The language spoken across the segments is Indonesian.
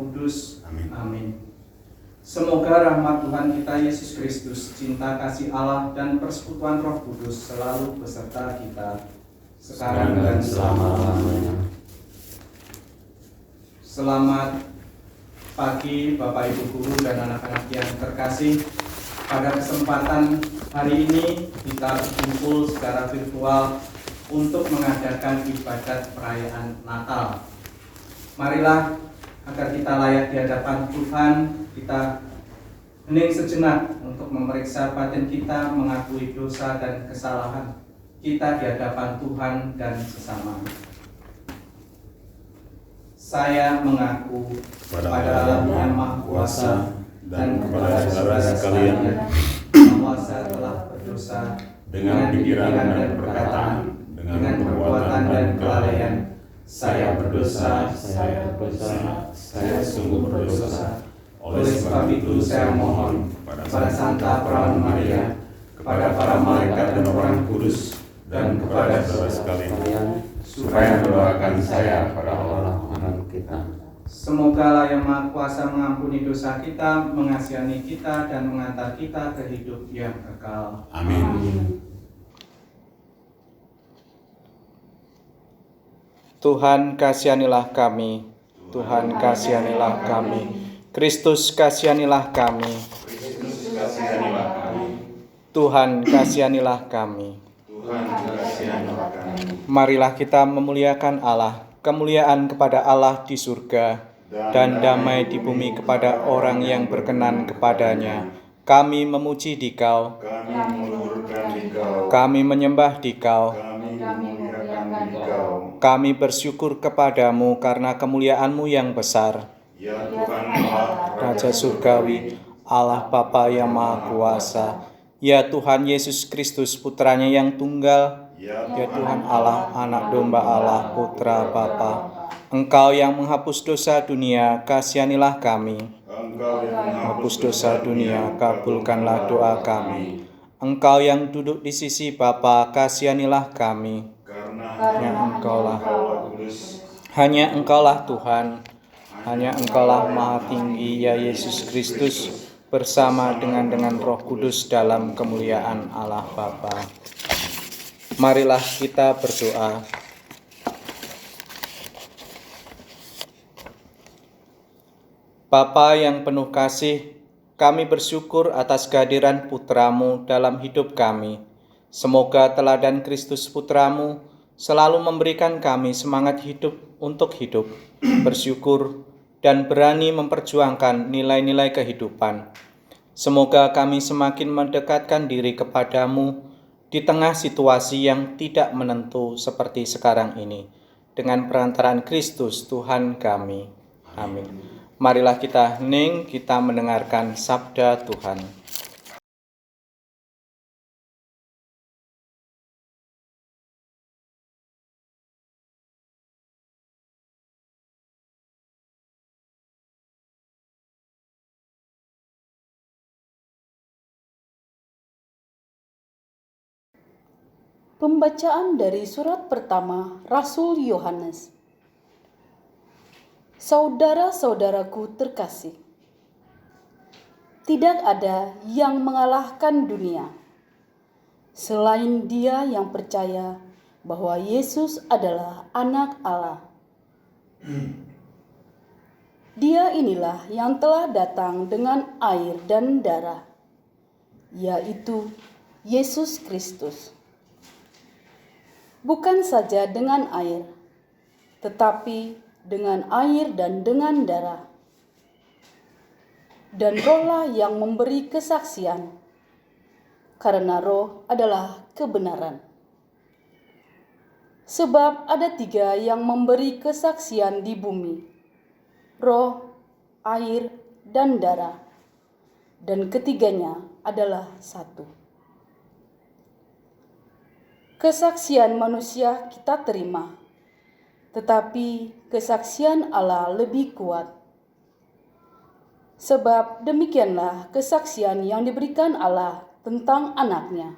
Kudus. Amin. Amin. Semoga rahmat Tuhan kita Yesus Kristus, cinta kasih Allah dan persekutuan Roh Kudus selalu beserta kita sekarang dan selama-lamanya. Selamat pagi Bapak Ibu guru dan anak-anak yang terkasih. Pada kesempatan hari ini kita berkumpul secara virtual untuk mengadakan ibadat perayaan Natal. Marilah agar kita layak di hadapan Tuhan, kita hening sejenak untuk memeriksa batin kita, mengakui dosa dan kesalahan kita di hadapan Tuhan dan sesama. Saya mengaku pada Allah yang Maha Kuasa dan kepada saudara sekalian bahwa saya telah berdosa dengan pikiran dan perkataan, dengan perbuatan dan kelalaian. Saya berdosa, saya sungguh berdosa. Oleh sebab itu saya mohon kepada Santa Perawan Maria, kepada para malaikat dan orang kudus, dan kepada saudara sekalian, supaya mendoakan saya pada Allah kita. Semoga Allah yang Maha Kuasa mengampuni dosa kita, mengasihani kita, dan mengantar kita ke hidup yang kekal. Amin. Tuhan kasihanilah kami, Tuhan kasihanilah kami, Kristus kasihanilah kami, Tuhan kasihanilah kami. Marilah kita memuliakan Allah, kemuliaan kepada Allah di surga, dan damai di bumi kepada orang yang berkenan kepadanya. Kami memuji Dikau, kami menyembah Dikau, kami bersyukur kepadamu karena kemuliaan-Mu yang besar. Ya Tuhan Allah, Raja Surgawi, Allah Bapa yang Maha Kuasa, ya Tuhan Yesus Kristus Putranya yang tunggal, ya Tuhan Allah, Anak Domba Allah, Putra Bapa. Engkau yang menghapus dosa dunia, kasihanilah kami. Engkau yang Menghapus dosa dunia, kabulkanlah doa kami. Engkau yang duduk di sisi Bapa, kasihanilah kami. Hanya Engkaulah Tuhan, hanya Engkaulah Maha Tinggi, ya Yesus Kristus, bersama dengan Roh Kudus dalam kemuliaan Allah Bapa. Marilah kita berdoa. Bapa yang penuh kasih, kami bersyukur atas kehadiran Putra-Mu dalam hidup kami. Semoga teladan Kristus Putra-Mu selalu memberikan kami semangat hidup untuk hidup, bersyukur, dan berani memperjuangkan nilai-nilai kehidupan. Semoga kami semakin mendekatkan diri kepadamu di tengah situasi yang tidak menentu seperti sekarang ini. Dengan perantaraan Kristus Tuhan kami. Amin. Marilah kita hening, kita mendengarkan sabda Tuhan. Pembacaan dari surat pertama Rasul Yohanes. Saudara-saudaraku terkasih, tidak ada yang mengalahkan dunia selain dia yang percaya bahwa Yesus adalah Anak Allah. Dia inilah yang telah datang dengan air dan darah, yaitu Yesus Kristus. Bukan saja dengan air, tetapi dengan air dan dengan darah. Dan Roh-lah yang memberi kesaksian, karena Roh adalah kebenaran. Sebab ada 3 yang memberi kesaksian di bumi, Roh, air, dan darah, dan ketiganya adalah satu. Kesaksian manusia kita terima, tetapi kesaksian Allah lebih kuat. Sebab demikianlah kesaksian yang diberikan Allah tentang Anak-Nya.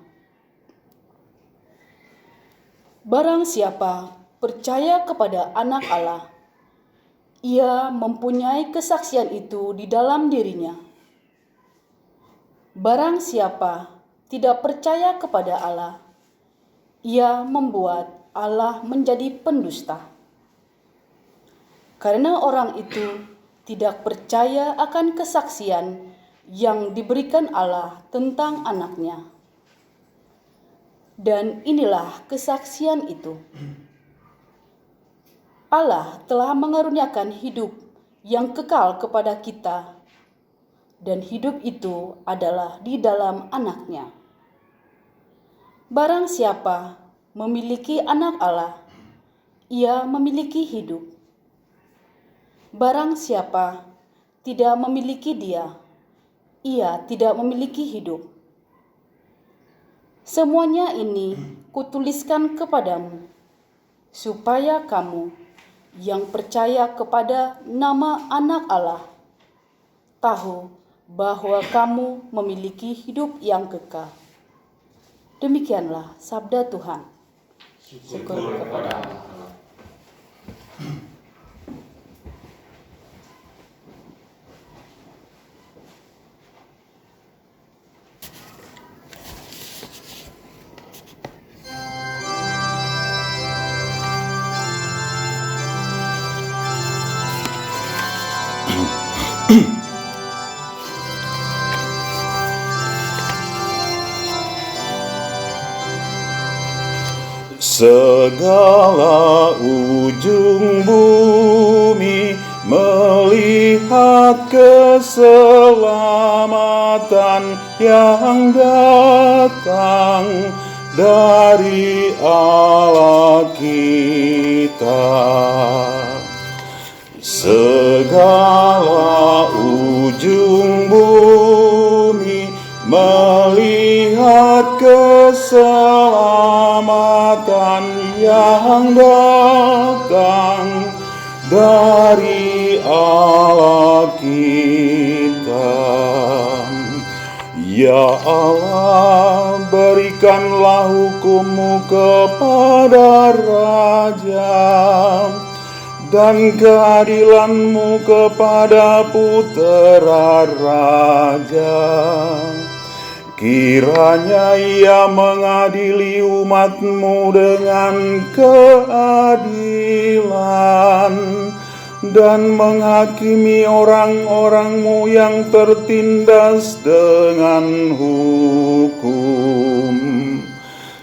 Barang siapa percaya kepada Anak Allah, ia mempunyai kesaksian itu di dalam dirinya. Barang siapa tidak percaya kepada Allah, ia membuat Allah menjadi pendusta. Karena orang itu tidak percaya akan kesaksian yang diberikan Allah tentang anaknya. Dan inilah kesaksian itu. Allah telah mengaruniakan hidup yang kekal kepada kita, dan hidup itu adalah di dalam anaknya. Barang siapa memiliki anak Allah, ia memiliki hidup. Barang siapa tidak memiliki Dia, ia tidak memiliki hidup. Semuanya ini kutuliskan kepadamu, supaya kamu yang percaya kepada nama Anak Allah tahu bahwa kamu memiliki hidup yang kekal. Demikianlah sabda Tuhan. Syukur kepada Allah. Segala ujung bumi melihat keselamatan yang datang dari Allah kita. Segala ujung bumi melihat keselamatan yang datang dari Allah kita. Ya Allah, berikanlah hukum-Mu kepada raja dan keadilan-Mu kepada putera raja. Kiranya Ia mengadili umat-Mu dengan keadilan dan menghakimi orang-orang-Mu yang tertindas dengan hukum.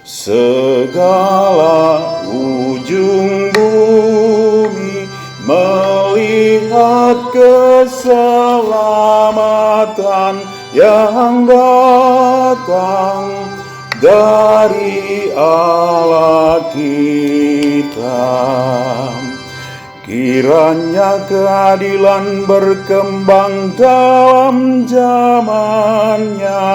Segala ujung bumi melihat keselamatan yang datang dari Allah kita. Kiranya keadilan berkembang dalam zamannya,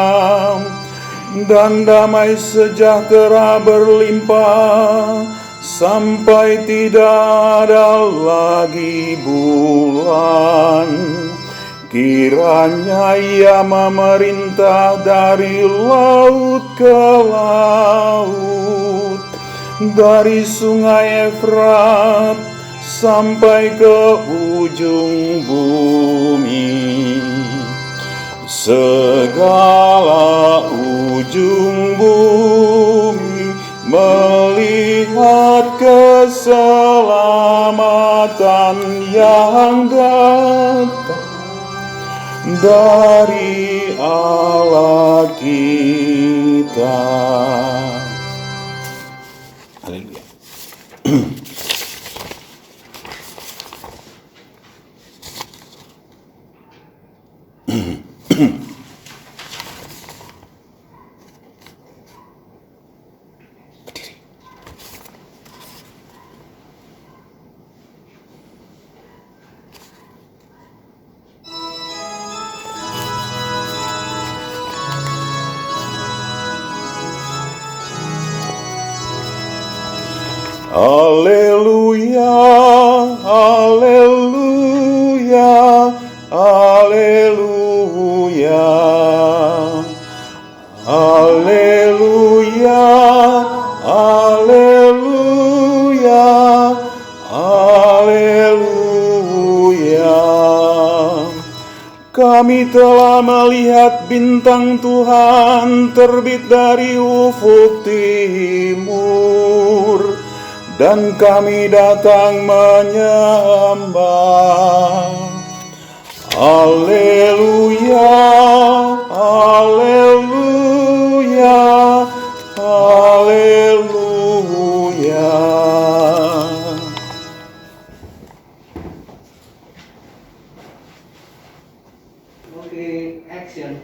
dan damai sejahtera berlimpah sampai tidak ada lagi bulan. Kiranya Ia memerintah dari laut ke laut, dari sungai Efrat sampai ke ujung bumi. Segala ujung bumi melihat keselamatan yang datang dari Allah kita. Haleluya. Haleluya, haleluya, haleluya, haleluya, haleluya, haleluya. Kami telah melihat bintang Tuhan terbit dari ufuk timur, dan kami datang menyembah. Haleluya, haleluya, haleluya. Oke, action.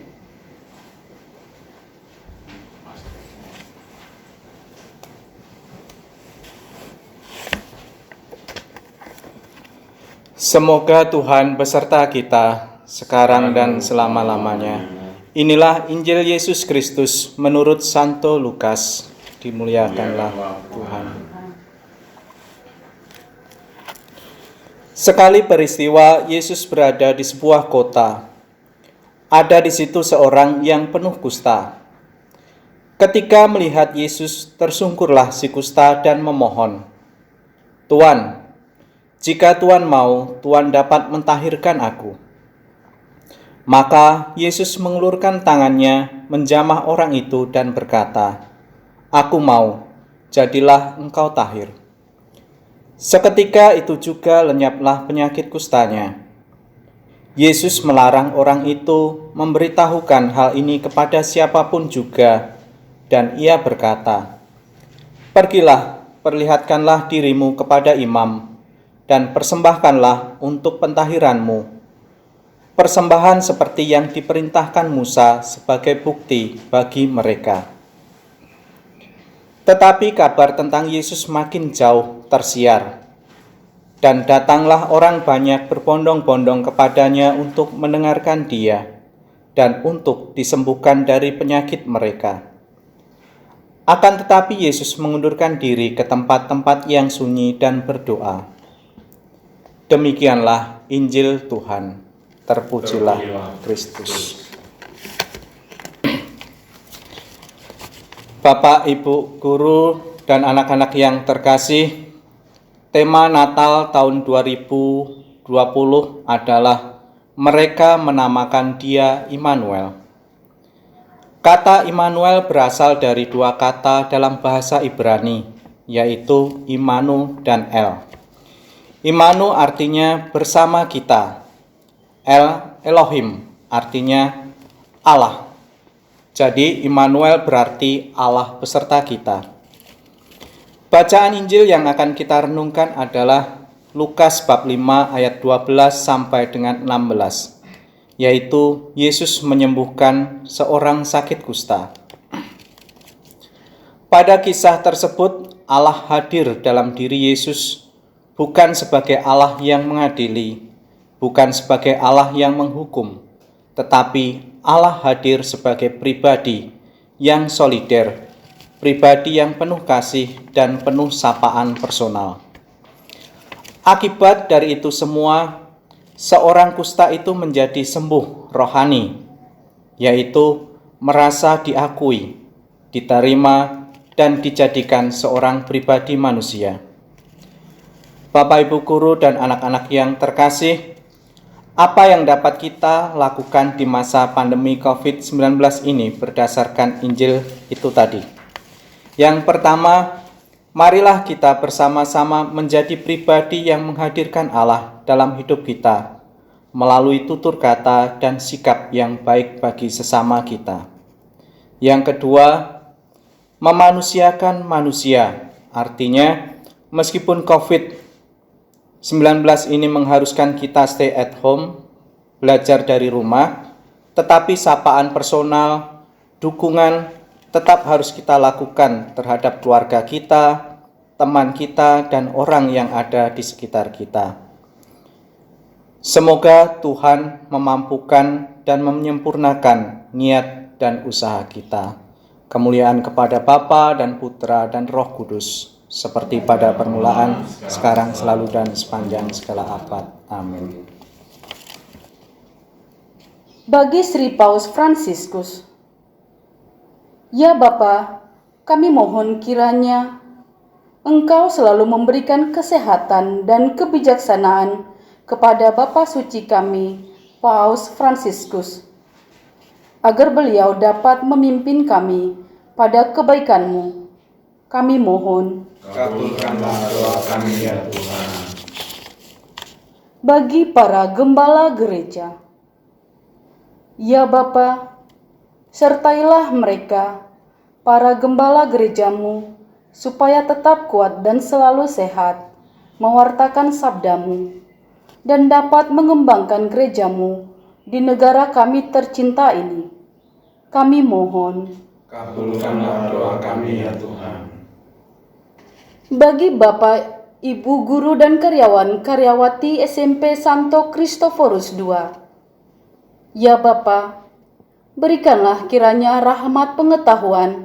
Semoga Tuhan beserta kita sekarang dan selama-lamanya. Inilah Injil Yesus Kristus menurut Santo Lukas. Dimuliakanlah Tuhan. Sekali peristiwa, Yesus berada di sebuah kota. Ada di situ seorang yang penuh kusta. Ketika melihat Yesus, tersungkurlah si kusta dan memohon, "Tuan, jika Tuan mau, Tuan dapat mentahirkan aku." Maka Yesus mengulurkan tangannya, menjamah orang itu dan berkata, "Aku mau, jadilah engkau tahir." Seketika itu juga lenyaplah penyakit kustanya. Yesus melarang orang itu memberitahukan hal ini kepada siapapun juga, dan ia berkata, "Pergilah, perlihatkanlah dirimu kepada imam, dan persembahkanlah untuk pentahiranmu persembahan seperti yang diperintahkan Musa sebagai bukti bagi mereka." Tetapi kabar tentang Yesus makin jauh tersiar, dan datanglah orang banyak berbondong-bondong kepadanya untuk mendengarkan dia dan untuk disembuhkan dari penyakit mereka. Akan tetapi Yesus mengundurkan diri ke tempat-tempat yang sunyi dan berdoa. Demikianlah Injil Tuhan. Terpujilah Kristus. Bapak, Ibu, guru, dan anak-anak yang terkasih, tema Natal tahun 2020 adalah mereka menamakan Dia Immanuel. Kata Immanuel berasal dari dua kata dalam bahasa Ibrani, yaitu Immanu dan El. Immanu artinya bersama kita. Elohim artinya Allah. Jadi Immanuel berarti Allah beserta kita. Bacaan Injil yang akan kita renungkan adalah Lukas bab 5 ayat 12 sampai dengan 16, yaitu Yesus menyembuhkan seorang sakit kusta. Pada kisah tersebut, Allah hadir dalam diri Yesus bukan sebagai Allah yang mengadili, bukan sebagai Allah yang menghukum, tetapi Allah hadir sebagai pribadi yang solider, pribadi yang penuh kasih dan penuh sapaan personal. Akibat dari itu semua, seorang kusta itu menjadi sembuh rohani, yaitu merasa diakui, diterima, dan dijadikan seorang pribadi manusia. Bapak, Ibu guru, dan anak-anak yang terkasih, apa yang dapat kita lakukan di masa pandemi COVID-19 ini berdasarkan Injil itu tadi? Yang pertama, marilah kita bersama-sama menjadi pribadi yang menghadirkan Allah dalam hidup kita, melalui tutur kata dan sikap yang baik bagi sesama kita. Yang kedua, memanusiakan manusia, artinya meskipun COVID-19 ini mengharuskan kita stay at home, belajar dari rumah, tetapi sapaan personal, dukungan tetap harus kita lakukan terhadap keluarga kita, teman kita, dan orang yang ada di sekitar kita. Semoga Tuhan memampukan dan menyempurnakan niat dan usaha kita. Kemuliaan kepada Bapa dan Putra dan Roh Kudus, seperti pada permulaan, sekarang, selalu, dan sepanjang segala abad. Amin. Bagi Sri Paus Fransiskus, ya Bapa, kami mohon kiranya Engkau selalu memberikan kesehatan dan kebijaksanaan kepada Bapa Suci kami, Paus Fransiskus, agar beliau dapat memimpin kami pada kebaikan-Mu. Kami mohon, Kabulkanlah doa kami ya Tuhan. bagi para gembala gereja. Ya Bapa, sertailah mereka, para gembala gereja-Mu, supaya tetap kuat dan selalu sehat, mewartakan sabda-Mu, dan dapat mengembangkan gereja-Mu di negara kami tercinta ini. Kami mohon, Kabulkanlah doa kami ya Tuhan. bagi Bapak, Ibu guru dan karyawan-karyawati SMP Santo Kristoforus II. Ya Bapa, berikanlah kiranya rahmat pengetahuan,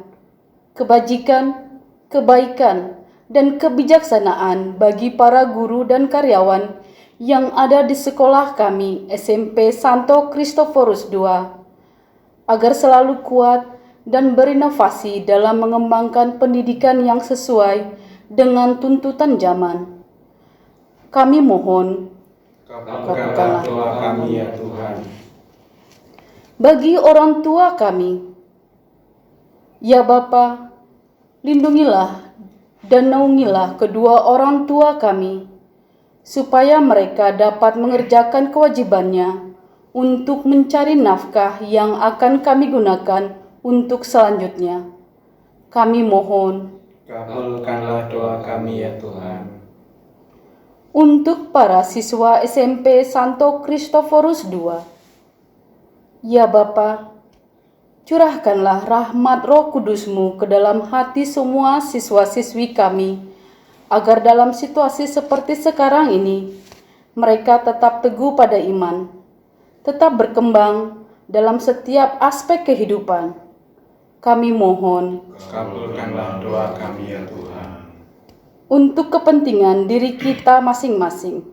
kebajikan, kebaikan, dan kebijaksanaan bagi para guru dan karyawan yang ada di sekolah kami SMP Santo Kristoforus II, agar selalu kuat dan berinovasi dalam mengembangkan pendidikan yang sesuai dengan tuntutan zaman. Kami mohon, Kabulkanlah doa kami ya Tuhan. bagi orang tua kami. Ya Bapa, lindungilah dan naungilah kedua orang tua kami, supaya mereka dapat mengerjakan kewajibannya untuk mencari nafkah yang akan kami gunakan untuk selanjutnya. Kami mohon, Kabulkanlah doa kami ya Tuhan. untuk para siswa SMP Santo Kristoforus II. Ya Bapa, curahkanlah rahmat Roh Kudus-Mu ke dalam hati semua siswa-siswi kami, agar dalam situasi seperti sekarang ini, mereka tetap teguh pada iman, tetap berkembang dalam setiap aspek kehidupan. Kami mohon, Kabulkanlah doa kami ya Tuhan. untuk kepentingan diri kita masing-masing.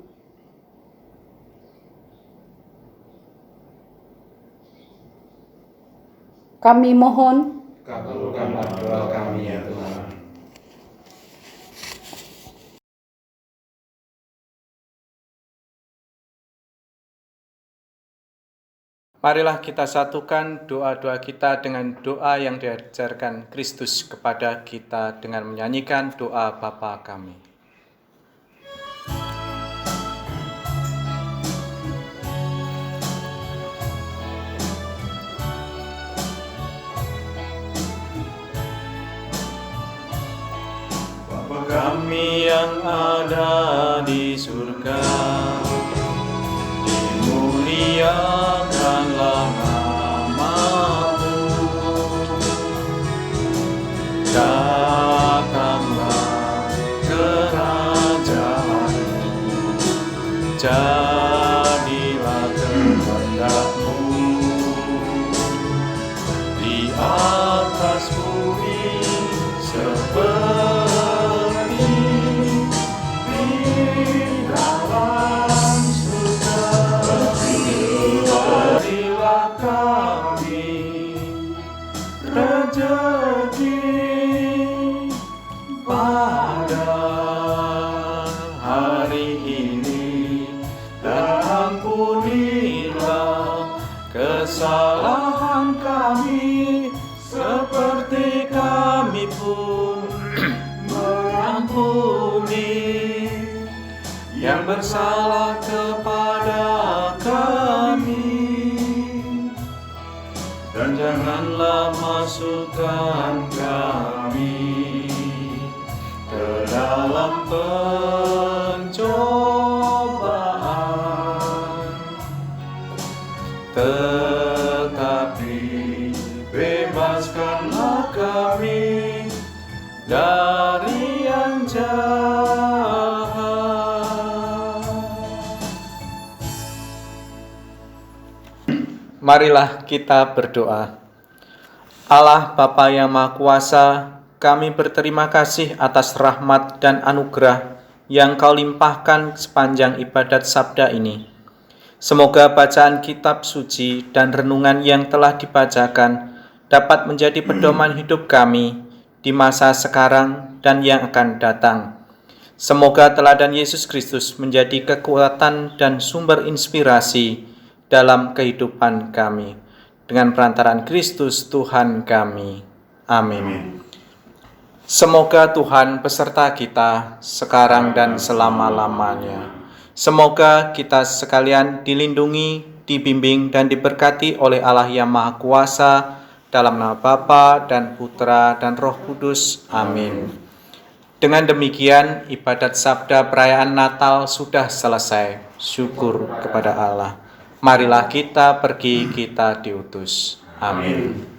Kami mohon, Kabulkanlah doa kami ya Tuhan. Marilah kita satukan doa-doa kita dengan doa yang diajarkan Kristus kepada kita dengan menyanyikan doa Bapa kami. Bapa kami yang ada di surga, dimuliakanlah nama-Mu, datanglah kerajaan-Mu, jadilah kehendak-Mu di atas bumi seperti di dalam surga. Berilah kami rezeki pada hari ini, dan ampunilah kesalahan kami seperti kami pun mengampuni yang bersalah kepada kami, dan janganlah masukkan kami ke dalam pencobaan, tetapi bebaskanlah kami dari yang jahat. Marilah kita berdoa. Allah Bapa yang Maha Kuasa, kami berterima kasih atas rahmat dan anugerah yang Kau limpahkan sepanjang ibadat sabda ini. Semoga bacaan kitab suci dan renungan yang telah dibacakan dapat menjadi pedoman hidup kami di masa sekarang dan yang akan datang. Semoga teladan Yesus Kristus menjadi kekuatan dan sumber inspirasi dalam kehidupan kami. Dengan perantaraan Kristus Tuhan kami. Amin. Semoga Tuhan beserta kita sekarang dan selama-lamanya. Semoga kita sekalian dilindungi, dibimbing, dan diberkati oleh Allah yang Maha Kuasa, dalam nama Bapa dan Putra dan Roh Kudus. Amin. Dengan demikian, ibadat sabda perayaan Natal sudah selesai. Syukur kepada Allah. Marilah kita pergi, kita diutus. Amin.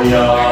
We are